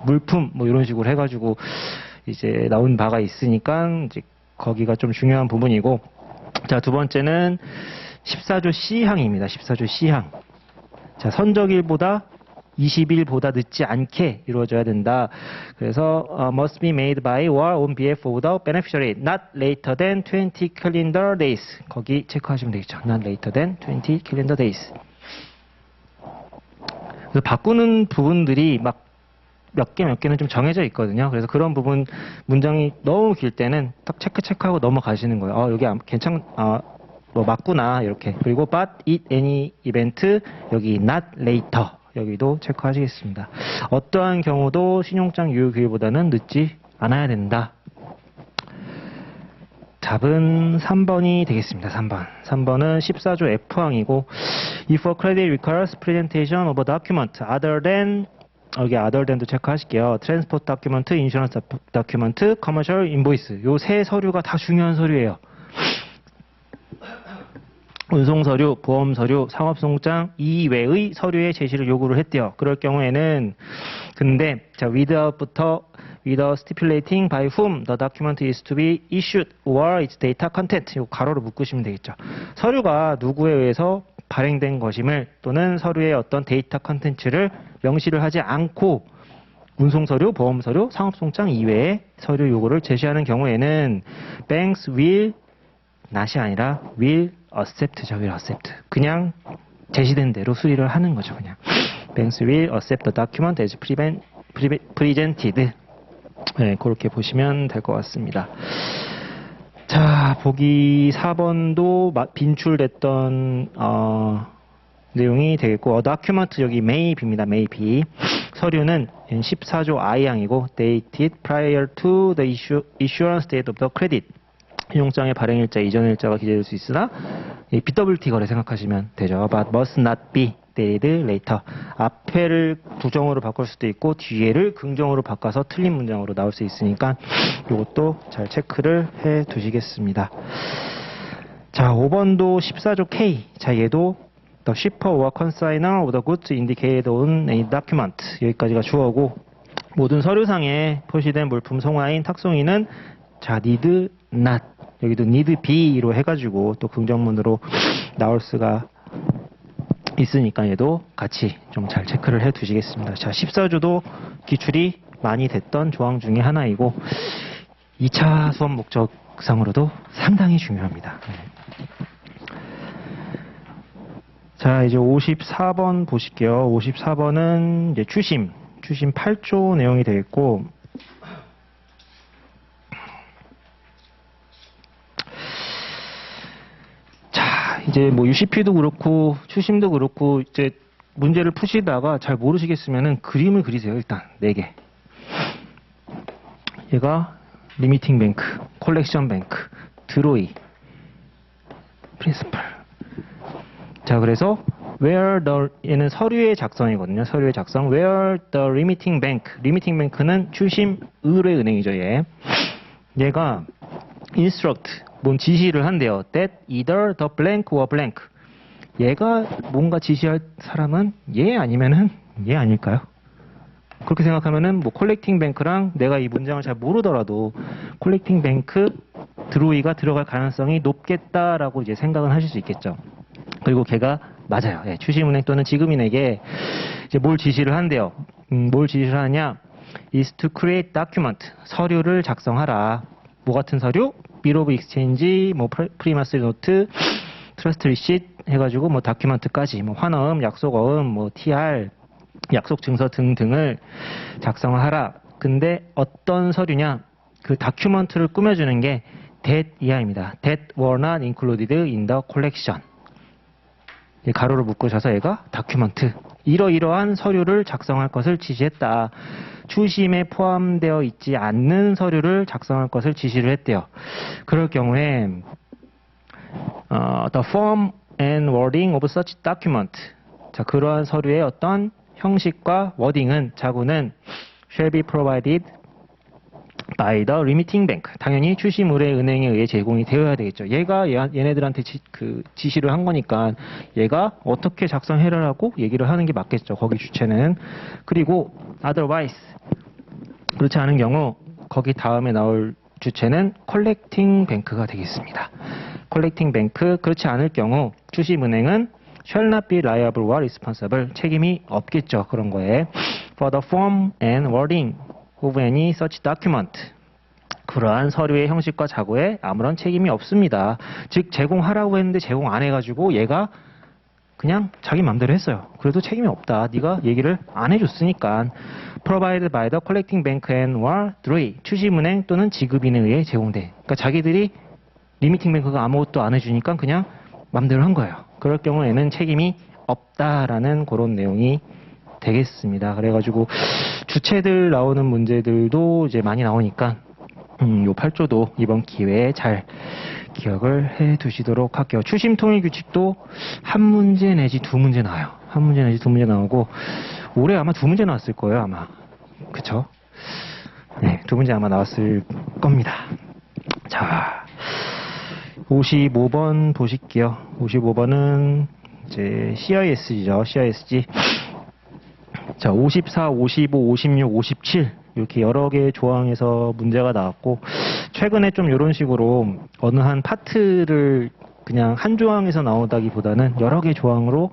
물품 이런 식으로 해가지고 이제 나온 바가 있으니까 이제 거기가 좀 중요한 부분이고 자, 두 번째는 14조 C항입니다. 14조 C항. 자, 선적일보다 20일보다 늦지 않게 이루어져야 된다. 그래서 must be made by or on behalf of the beneficiary not later than 20 calendar days. 거기 체크하시면 되겠죠. not later than 20 calendar days. 그래서 바꾸는 부분들이 막 몇 개는 좀 정해져 있거든요. 그래서 그런 부분 문장이 너무 길 때는 딱 체크하고 넘어가시는 거예요. 여기 맞구나 이렇게. 그리고 but it any event 여기 not later 여기도 체크하시겠습니다. 어떠한 경우도 신용장 유효기일보다는 늦지 않아야 된다. 답은 3번이 되겠습니다. 3번. 3번은 14조 F항이고 If a credit requires presentation of a document other than 여기 other than도 체크하실게요. 트랜스포트 다큐먼트, 인슈런스 다큐먼트, 커머셜 인보이스. 요 세 서류가 다 중요한 서류예요. 운송 서류, 보험 서류, 상업송장 이외의 서류의 제시를 요구를 했대요. 그럴 경우에는 근데 자, without부터 without stipulating by whom the document is to be issued or its data content. 요 가로로 묶으시면 되겠죠. 서류가 누구에 의해서 발행된 것임을 또는 서류의 어떤 데이터 컨텐츠를 명시를 하지 않고 운송서류, 보험서류, 상업송장 이외의 서류 요구를 제시하는 경우에는 banks will not이 아니라 will accept죠. will accept. 그냥 제시된 대로 수리를 하는 거죠. 그냥 banks will accept the document as presented. 네, 그렇게 보시면 될 것 같습니다. 자, 보기 4번도 빈출됐던 내용이 되겠고, document 여기 may be입니다. may be. 서류는 14조 I항이고 dated prior to the issuance date of the credit. 신용장의 발행일자, 이전일자가 기재될 수 있으나 BWT 거래 생각하시면 되죠. But must not be dated later. 앞에를 부정으로 바꿀 수도 있고 뒤에를 긍정으로 바꿔서 틀린 문장으로 나올 수 있으니까 이것도 잘 체크를 해 두시겠습니다. 자, 5번도 14조 K. 자, 얘도 the shipper or consigner of the goods indicated on a document. 여기까지가 주어고 모든 서류상에 표시된 물품 송화인 탁송인은 자, need not. 여기도 need be로 해가지고 또 긍정문으로 나올 수가 있으니까 얘도 같이 좀 잘 체크를 해 두시겠습니다. 자, 14조도 기출이 많이 됐던 조항 중에 하나이고 2차 수업 목적상으로도 상당히 중요합니다. 자, 이제 54번 보실게요. 54번은 이제 추심 8조 내용이 되겠고, 자, 이제 뭐 UCP도 그렇고 추심도 그렇고 이제 문제를 푸시다가 잘 모르시겠으면은 그림을 그리세요. 일단 4개. 얘가 리미팅 뱅크, 콜렉션 뱅크, 드로이, 프린시플. 자, 그래서 where the 얘는 서류의 작성이거든요. 서류의 작성. where the remitting bank. remitting bank는 추심 의뢰 은행이죠. 얘가 instruct 뭔 지시를 한대요. that either the blank or blank. 얘가 뭔가 지시할 사람은 얘 아니면은 얘 아닐까요? 그렇게 생각하면은 뭐 콜렉팅 뱅크랑 내가 이 문장을 잘 모르더라도 콜렉팅 뱅크 드로이가 들어갈 가능성이 높겠다라고 이제 생각은 하실 수 있겠죠. 그리고 걔가 맞아요. 예, 추심은행 또는 지급인에게 이제 뭘 지시를 한대요. 뭘 지시를 하냐? is to create document. 서류를 작성하라. 뭐 같은 서류? bill of exchange, 뭐 promissory note, trust receipt 해가지고 뭐 다큐멘트까지 뭐 환어음, 약속어음, 뭐 TR, 약속 증서 등등을 작성을 하라. 근데 어떤 서류냐? 그 다큐멘트를 꾸며주는 게 that 이하입니다. that were not included in the collection. 가로를 묶으셔서 얘가 다큐멘트. 이러이러한 서류를 작성할 것을 지시했다. 추심에 포함되어 있지 않는 서류를 작성할 것을 지시를 했대요. 그럴 경우에 the form and wording of such document. 자, 그러한 서류의 어떤 형식과 워딩은 자구는 shall be provided by the remitting bank. 당연히 추심 의뢰 은행에 의해 제공이 되어야 되겠죠. 얘가 얘네들한테 지시를 한 거니까 얘가 어떻게 작성해라라고 얘기를 하는 게 맞겠죠. 거기 주체는. 그리고 otherwise 그렇지 않은 경우 거기 다음에 나올 주체는 collecting bank가 되겠습니다. collecting bank 그렇지 않을 경우 추심은행은 shall not be liable or responsible. 책임이 없겠죠. 그런 거에 for the form and wording of any such document. 그러한 서류의 형식과 자고에 아무런 책임이 없습니다. 즉 제공하라고 했는데 제공 안 해가지고 얘가 그냥 자기 맘대로 했어요. 그래도 책임이 없다. 네가 얘기를 안 해줬으니까. provided by the collecting bank and or DROI. 추심은행 또는 지급인에 의해 제공돼. 그러니까 자기들이 리미팅 뱅크가 아무것도 안 해주니까 그냥 맘대로 한 거예요. 그럴 경우에는 책임이 없다라는 그런 내용이 되겠습니다. 그래가지고 주체들 나오는 문제들도 이제 많이 나오니까 요 8조도 이번 기회에 잘 기억을 해 두시도록 할게요. 추심 통일 규칙도 한 문제 내지 두 문제 나와요. 한 문제 내지 두 문제 나오고 올해 아마 두 문제 나왔을 거예요. 아마. 그쵸? 네, 두 문제 아마 나왔을 겁니다. 자, 55번 보실게요. 55번은 이제 CISG죠. CISG. 자, 54, 55, 56, 57 이렇게 여러 개의 조항에서 문제가 나왔고 최근에 좀 이런 식으로 어느 한 파트를 그냥 한 조항에서 나오다기보다는 여러 개 조항으로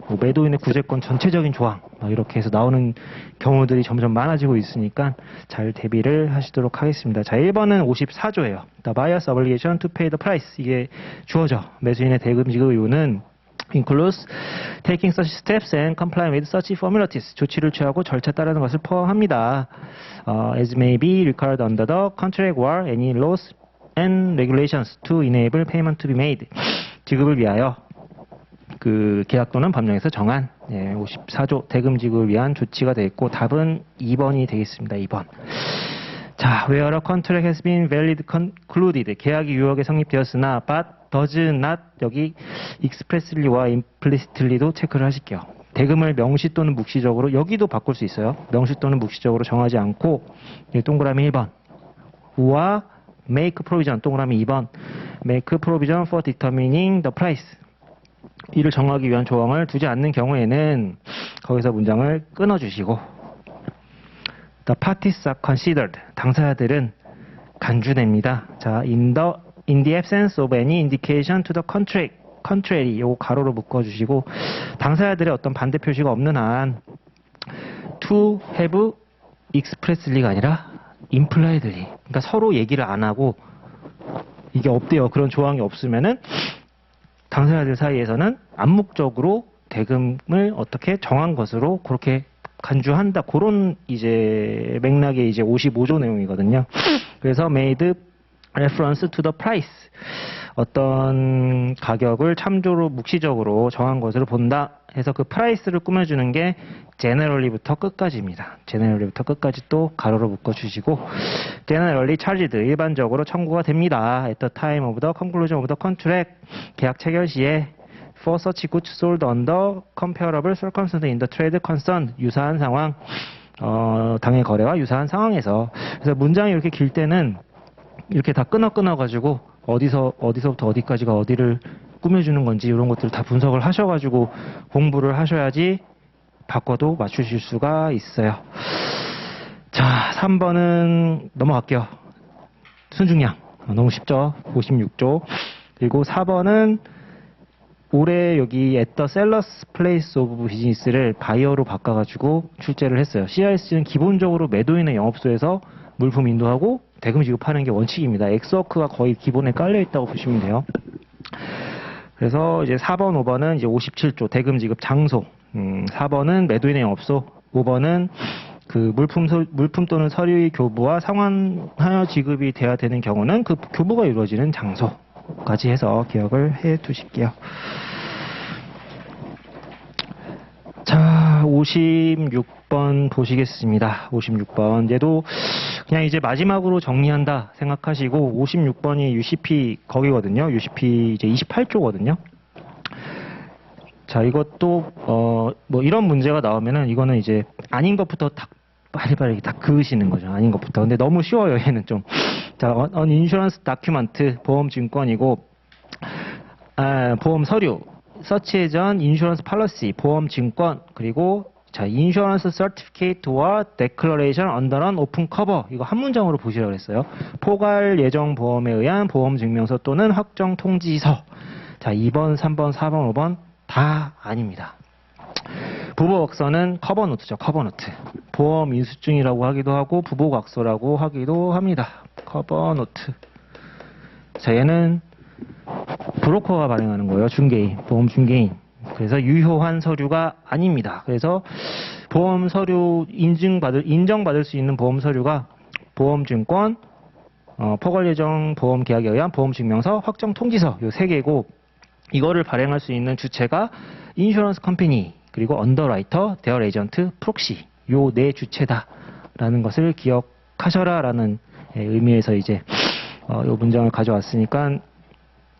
뭐 매도인의 구제권 전체적인 조항 이렇게 해서 나오는 경우들이 점점 많아지고 있으니까 잘 대비를 하시도록 하겠습니다. 자, 1번은 54조예요. The buyer's obligation to pay the price. 이게 주어져. 매수인의 대금 지급 이유는 includes taking such steps and complying with such formalities. 조치를 취하고 절차 따르는 것을 포함합니다. As may be required under the contract or any laws and regulations to enable payment to be made. 지급을 위하여 그 계약 또는 법령에서 정한 54조 대금 지급을 위한 조치가 되어 있고 답은 2번이 되겠습니다. 2번. 자, where a contract has been valid concluded. 계약이 유효하게 성립되었으나 but does not 여기 expressly와 implicitly도 체크를 하실게요. 대금을 명시 또는 묵시적으로 여기도 바꿀 수 있어요. 명시 또는 묵시적으로 정하지 않고 동그라미 1번 우와 make provision 동그라미 2번 make provision for determining the price. 이를 정하기 위한 조항을 두지 않는 경우에는 거기서 문장을 끊어주시고 The parties are considered. 당사자들은 간주됩니다. 자, in the absence of any indication to the contrary. 요거 가로로 묶어주시고 당사자들의 어떤 반대 표시가 없는 한 to have expressly가 아니라 impliedly. 그러니까 서로 얘기를 안 하고 이게 없대요. 그런 조항이 없으면은 당사자들 사이에서는 암묵적으로 대금을 어떻게 정한 것으로 그렇게 간주한다. 그런 이제 맥락의 이제 55조 내용이거든요. 그래서 made reference to the price. 어떤 가격을 참조로 묵시적으로 정한 것으로 본다 해서 그 프라이스를 꾸며주는 게 generally부터 끝까지입니다. generally부터 끝까지 또 가로로 묶어주시고 generally charged 일반적으로 청구가 됩니다. at the time of the conclusion of the contract 계약 체결 시에 for such goods sold under comparable circumstances in the trade concerned 유사한 상황 당해 거래와 유사한 상황에서 그래서 문장이 이렇게 길 때는 이렇게 다 끊어가지고 어디서부터 어디까지가 어디를 꾸며주는 건지 이런 것들을 다 분석을 하셔가지고 공부를 하셔야지 바꿔도 맞추실 수가 있어요. 자, 3번은 넘어갈게요. 순중량. 너무 쉽죠? 56조. 그리고 4번은 올해 여기 at the seller's place of business를 buyer로 바꿔가지고 출제를 했어요. CRS는 기본적으로 매도인의 영업소에서 물품 인도하고 대금 지급하는 게 원칙입니다. 엑스워크가 거의 기본에 깔려 있다고 보시면 돼요. 그래서 이제 4번, 5번은 이제 57조 대금 지급 장소. 4번은 매도인의 영업소. 5번은 그 물품 또는 서류의 교부와 상환하여 지급이 돼야 되는 경우는 그 교부가 이루어지는 장소까지 해서 기억을 해 두실게요. 자, 56번 보시겠습니다. 56번. 얘도 그냥 이제 마지막으로 정리한다 생각하시고 56번이 UCP 거기거든요. UCP 이제 28조거든요. 자, 이것도 뭐 이런 문제가 나오면은 이거는 이제 아닌 것부터 빨리빨리 다 그으시는 거죠. 아닌 것부터. 근데 너무 쉬워요. 얘는 좀. 자, on insurance document 보험 증권이고 보험 서류 such as an insurance policy 보험 증권 그리고 자, 인슈런스 서티피케이트와 데클러레이션 언더 런 오픈 커버 이거 한 문장으로 보시라고 했어요. 포괄 예정 보험에 의한 보험 증명서 또는 확정 통지서. 자, 2번, 3번, 4번, 5번 다 아닙니다. 부보각서는 커버노트죠. 커버노트. 보험 인수증이라고 하기도 하고 부보각서라고 하기도 합니다. 커버노트. 자, 얘는 브로커가 발행하는 거예요. 중개인, 보험 중개인. 그래서 유효한 서류가 아닙니다. 그래서 보험 서류 인정받을 수 있는 보험 서류가 보험증권, 포괄 예정 보험 계약에 의한 보험 증명서, 확정 통지서 요 세 개고 이거를 발행할 수 있는 주체가 인슈런스 컴퍼니 그리고 언더라이터, 대여 에이전트, 프록시 요 네 주체다라는 것을 기억하셔라라는 의미에서 이제 요 문장을 가져왔으니까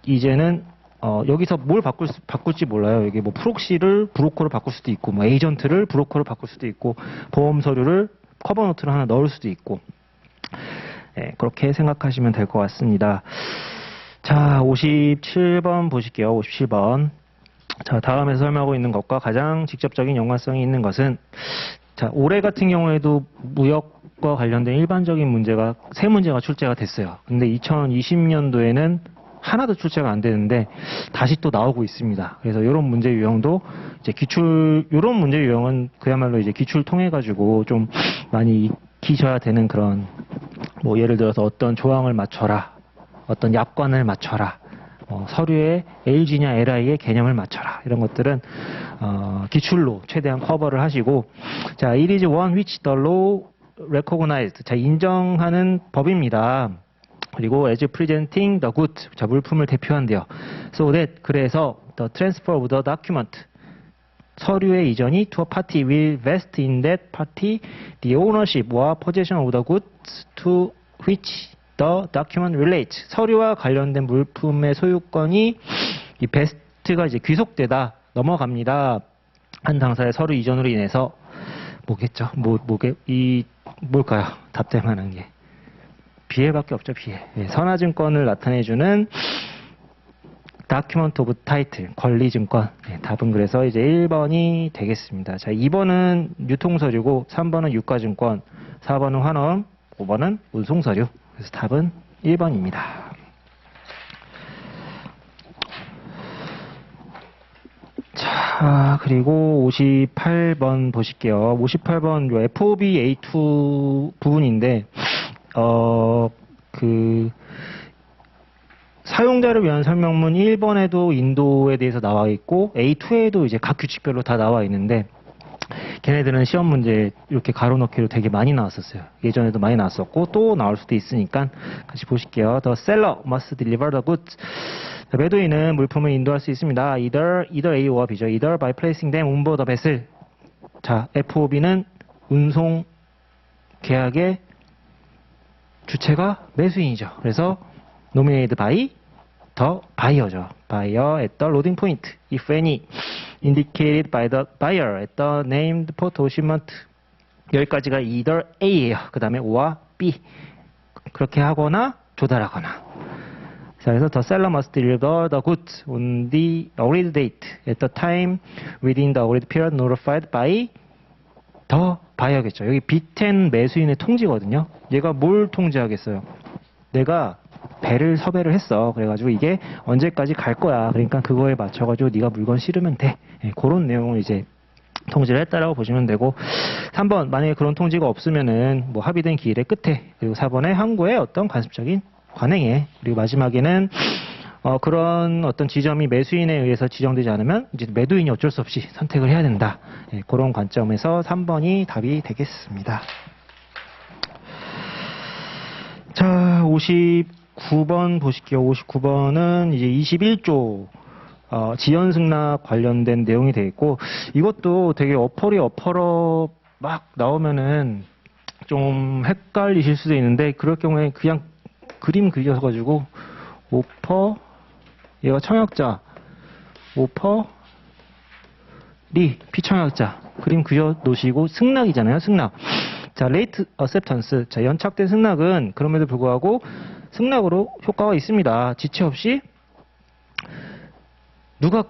이제는 여기서 뭘 바꿀지 몰라요. 여기 뭐 프록시를 브로커로 바꿀 수도 있고, 뭐 에이전트를 브로커로 바꿀 수도 있고, 보험 서류를 커버노트로 하나 넣을 수도 있고, 그렇게 생각하시면 될 것 같습니다. 자, 57번 보실게요. 57번. 자, 다음에서 설명하고 있는 것과 가장 직접적인 연관성이 있는 것은, 자, 올해 같은 경우에도 무역과 관련된 일반적인 문제가, 세 문제가 출제가 됐어요. 근데 2020년도에는 하나도 출제가 안 되는데 다시 또 나오고 있습니다. 그래서 이런 문제 유형도 이제 이런 문제 유형은 그야말로 이제 기출 통해 가지고 좀 많이 익히셔야 되는 그런 뭐 예를 들어서 어떤 조항을 맞춰라, 어떤 약관을 맞춰라, 서류에 LG냐 LI의 개념을 맞춰라, 이런 것들은 기출로 최대한 커버를 하시고, 자, it is one which the law recognized. 자, 인정하는 법입니다. 그리고 as presenting the good. 자, 물품을 대표한대요. So that, 그래서 the transfer of the document. 서류의 이전이 to a party will vest in that party the ownership와 possession of the goods to which the document relates. 서류와 관련된 물품의 소유권이 이 베스트가 이제 귀속되다, 넘어갑니다. 한 당사의 서류 이전으로 인해서 뭐겠죠? 뭘까요? 답될 만한 게. 비해밖에 없죠, 비해. 예, 선화증권을 나타내주는 Document of Title, 권리증권. 예, 답은 그래서 이제 1번이 되겠습니다. 자, 2번은 유통서류고, 3번은 유가증권, 4번은 환원, 5번은 운송서류. 그래서 답은 1번입니다. 자, 그리고 58번 보실게요. 58번 FOB A2 부분인데, 사용자를 위한 설명문 1번에도 인도에 대해서 나와 있고, A2에도 이제 각 규칙별로 다 나와 있는데, 걔네들은 시험 문제 이렇게 가로넣기로 되게 많이 나왔었어요. 예전에도 많이 나왔었고, 또 나올 수도 있으니까 같이 보실게요. The seller must deliver the goods. 매도인은 물품을 인도할 수 있습니다. either A와 B죠. either by placing them on board the vessel. 자, FOB는 운송 계약의 주체가 매수인이죠. 그래서 nominated by the buyer죠. buyer at the loading point, if any, indicated by the buyer at the named port or shipment. 여기까지가 either A예요. 그 다음에 O와 B. 그렇게 하거나 조달하거나. 자, 그래서 the seller must deliver the goods on the agreed date at the time within the agreed period notified by the buyer겠죠. 여기 B10 매수인의 통지거든요. 얘가 뭘 통지하겠어요? 내가 배를 섭외를 했어. 그래가지고 이게 언제까지 갈 거야. 그러니까 그거에 맞춰가지고 네가 물건 실으면 돼. 네, 그런 내용을 이제 통지를 했다라고 보시면 되고, 3번 만약에 그런 통지가 없으면은 뭐 합의된 기일의 끝에, 그리고 4번에 항구의 어떤 관습적인 관행에, 그리고 마지막에는 그런 어떤 지점이 매수인에 의해서 지정되지 않으면 이제 매도인이 어쩔 수 없이 선택을 해야 된다. 네, 그런 관점에서 3번이 답이 되겠습니다. 자, 59번 보실게요. 59번은 이제 21조 지연 승낙 관련된 내용이 되어 있고, 이것도 되게 어퍼러 막 나오면은 좀 헷갈리실 수도 있는데, 그럴 경우에 그냥 그림 그려가지고 오퍼, 얘가 청약자, 오퍼 리 피청약자 그림 그려 놓으시고, 승낙이잖아요. 승낙. 자, late acceptance. 자, 연착된 승낙은 그럼에도 불구하고 승낙으로 효과가 있습니다. 지체 없이 누가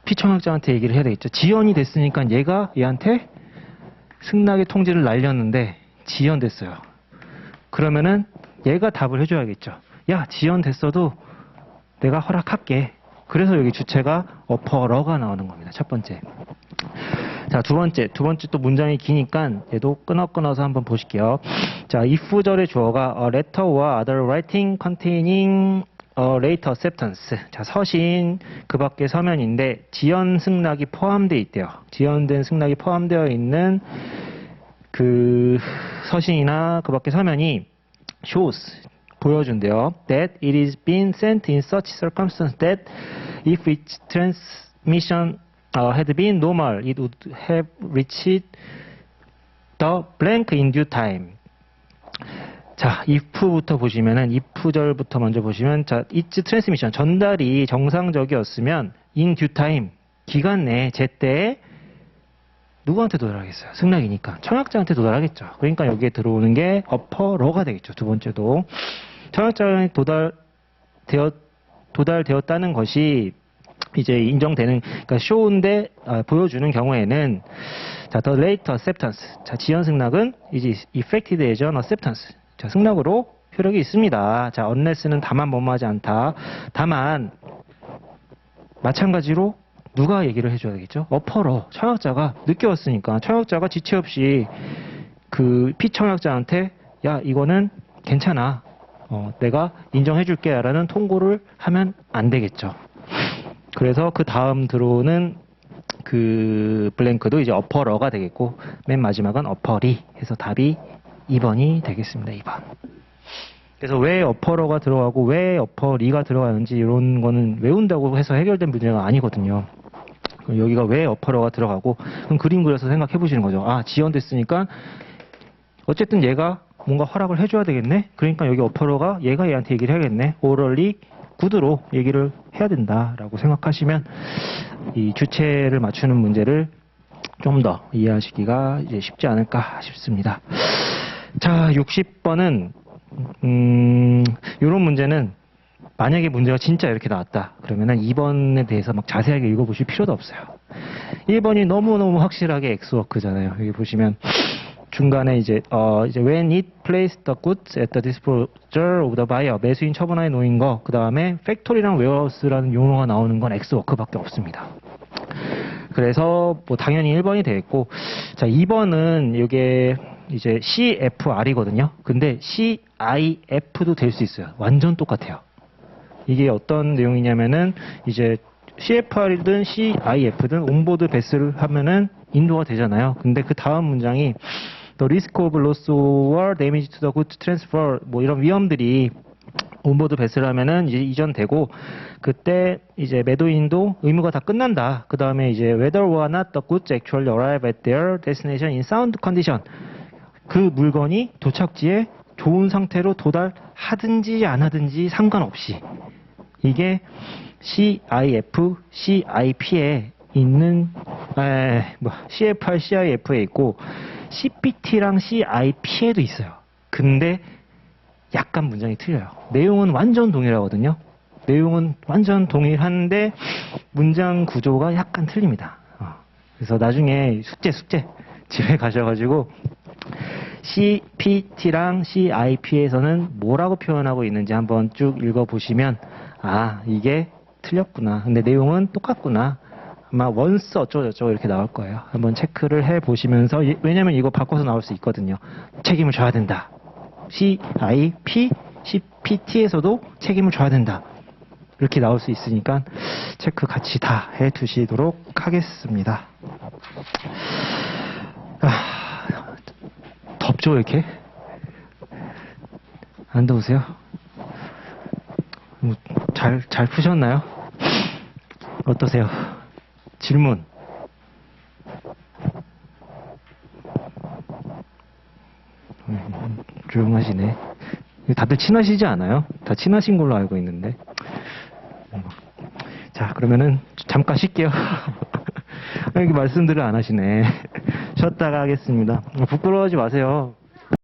피청약자한테 얘기를 해야 되겠죠. 지연이 됐으니까 얘한테 승낙의 통지를 날렸는데 지연됐어요. 그러면은 얘가 답을 해줘야겠죠. 야, 지연됐어도 내가 허락할게. 그래서 여기 주체가 어퍼러가 나오는 겁니다. 첫 번째. 자, 두 번째 또 문장이 기니까 얘도 끊어서 한번 보실게요. 자, if절의 주어가 a letter와 other writing containing a late acceptance. 자, 서신 그 밖에 서면인데 지연 승낙이 포함되어 있대요. 지연된 승낙이 포함되어 있는 그 서신이나 그 밖에 서면이 shows 보여준대요. That it is been sent in such circumstance that if its transmission had been normal, it would have reached the blank in due time. 자, if부터 보시면은 if절부터 먼저 보시면, 자, its transmission 전달이 정상적이었으면 in due time 기간 내에 제때에 누구한테 도달하겠어요? 승낙이니까 청약자한테 도달하겠죠. 그러니까 여기에 들어오는 게 어퍼러가 되겠죠. 두 번째도 청약자에 도달되었다는 것이 이제 인정되는, 그러니까 쇼인데 보여주는 경우에는, 자, the late acceptance. 자, 지연 승낙은 이제 effected as an acceptance. 자, 승낙으로 효력이 있습니다. 자, unless는 다만 뭐뭐하지 않다. 다만 마찬가지로 누가 얘기를 해줘야 되겠죠? 어퍼러, 청약자가 늦게 왔으니까 청약자가 지체 없이 그 피청약자한테 야, 이거는 괜찮아. 내가 인정해줄게 라는 통고를 하면 안 되겠죠. 그래서 그 다음 들어오는 그 블랭크도 이제 어퍼러가 되겠고 맨 마지막은 어퍼리 해서 답이 2번이 되겠습니다. 2번. 그래서 왜 어퍼러가 들어가고 왜 어퍼리가 들어가는지 이런 거는 외운다고 해서 해결된 문제가 아니거든요. 여기가 왜 어퍼러가 들어가고 그럼 그림 그려서 생각해 보시는 거죠. 아, 지연됐으니까 어쨌든 얘가 뭔가 허락을 해줘야 되겠네. 그러니까 여기 어퍼러가 얘가 얘한테 얘기를 해야겠네. 오럴리 구드로 얘기를 해야 된다라고 생각하시면 이 주체를 맞추는 문제를 좀 더 이해하시기가 이제 쉽지 않을까 싶습니다. 자, 60번은 이런 문제는 만약에 문제가 진짜 이렇게 나왔다 그러면은 2번에 대해서 막 자세하게 읽어보실 필요도 없어요. 1번이 너무너무 확실하게 엑스워크잖아요. 여기 보시면 중간에 이제 when it placed the goods at the disposal of the buyer, 매수인 처분하에 놓인 거, 그 다음에 factory랑 warehouse라는 용어가 나오는 건 엑스워크밖에 없습니다. 그래서 뭐 당연히 1번이 되겠고, 자 2번은 이게 이제 CFR이거든요. 근데 CIF도 될 수 있어요. 완전 똑같아요. 이게 어떤 내용이냐면은 이제 CFR이든 CIF든 온보드 배스를 하면은 인도가 되잖아요. 근데 그 다음 문장이 The risk of loss or damage to the goods transfer 뭐 이런 위험들이 온보드 배스를 하면은 이제 이전되고 그때 이제 매도인도 의무가 다 끝난다. 그 다음에 이제 whether or not the goods actually arrive at their destination in sound condition 그 물건이 도착지에 좋은 상태로 도달하든지 안 하든지 상관없이 이게 CIF, CIP에 있는 CFR, CIF에 있고 CPT랑 CIP에도 있어요. 근데 약간 문장이 틀려요. 내용은 완전 동일하거든요. 내용은 완전 동일한데 문장 구조가 약간 틀립니다. 그래서 나중에 숙제 집에 가셔가지고 CPT랑 CIP에서는 뭐라고 표현하고 있는지 한번 쭉 읽어보시면 아 이게 틀렸구나. 근데 내용은 똑같구나. 아마 원스 어쩌고저쩌고 이렇게 나올 거예요. 한번 체크를 해보시면서 왜냐면 이거 바꿔서 나올 수 있거든요. 책임을 져야 된다. CIP, CPT에서도 책임을 져야 된다. 이렇게 나올 수 있으니까 체크 같이 다 해두시도록 하겠습니다. 덥죠 이렇게? 안 더우세요? 뭐 잘 푸셨나요? 어떠세요? 질문. 조용하시네. 다들 친하시지 않아요? 다 친하신 걸로 알고 있는데. 자, 그러면은 잠깐 쉴게요. 이렇게 말씀들을 안 하시네. 쉬었다가 하겠습니다. 부끄러워하지 마세요.